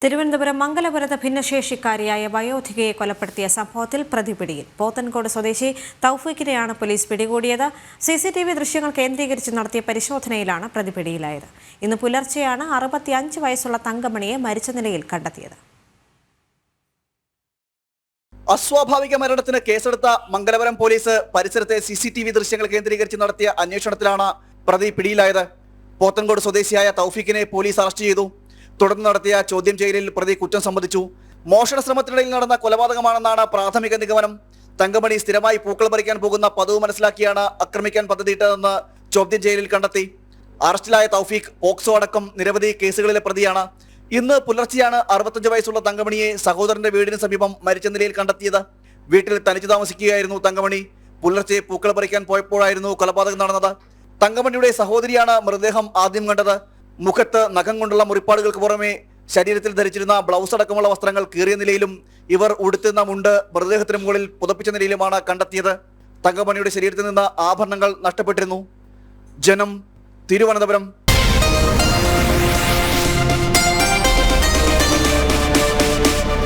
തിരുവനന്തപുരം മംഗലപുരത്ത് ഭിന്നശേഷിക്കാരിയായ വയോധികയെ കൊലപ്പെടുത്തിയ സംഭവത്തിൽ പ്രതി പിടിയിൽ. പോത്തൻകോട് സ്വദേശി തൗഫീഖിനെയാണ് പോലീസ് പിടികൂടിയത്. CCTV ദൃശ്യങ്ങൾ കേന്ദ്രീകരിച്ച് നടത്തിയ പരിശോധനയിലാണ് പ്രതി പിടിയിലായത്. ഇന്ന് പുലർച്ചെയാണ് 65 വയസ്സുള്ള തങ്കമണിയെ മരിച്ച നിലയിൽ കണ്ടെത്തിയത്. അസ്വാഭാവിക മരണത്തിന് കേസെടുത്ത മംഗലപുരം പോലീസ് പരിസരത്തെ CCTV ദൃശ്യങ്ങൾ കേന്ദ്രീകരിച്ച് നടത്തിയ അന്വേഷണത്തിലാണ് പ്രതി പിടിയിലായത്. പോത്തൻകോട് സ്വദേശിയായ തൗഫീഖിനെ പോലീസ് അറസ്റ്റ് ചെയ്തു. തുടർന്ന് നടത്തിയ ചോദ്യം ചെയ്യലിൽ പ്രതി കുറ്റം സമ്മതിച്ചു. മോഷണ ശ്രമത്തിനിടയിൽ നടന്ന കൊലപാതകമാണെന്നാണ് പ്രാഥമിക നിഗമനം. തങ്കമണി സ്ഥിരമായി പൂക്കൾ പറിക്കാൻ പോകുന്ന പതിവ് മനസ്സിലാക്കിയാണ് ആക്രമിക്കാൻ പദ്ധതിയിട്ടതെന്ന് ചോദ്യം ചെയ്യലിൽ കണ്ടെത്തി. അറസ്റ്റിലായ തൗഫീഖ് പോക്സോ അടക്കം നിരവധി കേസുകളിലെ പ്രതിയാണ്. ഇന്ന് പുലർച്ചെയാണ് 65 വയസ്സുള്ള തങ്കമണിയെ സഹോദരന്റെ വീടിന് സമീപം മരിച്ച നിലയിൽ കണ്ടെത്തിയത്. വീട്ടിൽ തനിച്ചു താമസിക്കുകയായിരുന്നു തങ്കമണി. പുലർച്ചെ പൂക്കൾ പറിക്കാൻ പോയപ്പോഴായിരുന്നു കൊലപാതകം നടന്നത്. തങ്കമണിയുടെ സഹോദരിയാണ് മൃതദേഹം ആദ്യം കണ്ടത്. മുഖത്ത് നഖം കൊണ്ടുള്ള മുറിപ്പാടുകൾക്ക് പുറമെ ശരീരത്തിൽ ധരിച്ചിരുന്ന ബ്ലൗസ് അടക്കമുള്ള വസ്ത്രങ്ങൾ കീറിയ നിലയിലും ഇവർ ഉടുത്തുന്ന മുണ്ട് മൃതദേഹത്തിന് മുകളിൽ പുതപ്പിച്ച നിലയിലുമാണ് കണ്ടെത്തിയത്. തങ്കമണിയുടെ ശരീരത്തിൽ നിന്ന് ആഭരണങ്ങൾ നഷ്ടപ്പെട്ടിരുന്നു. ജനം, തിരുവനന്തപുരം.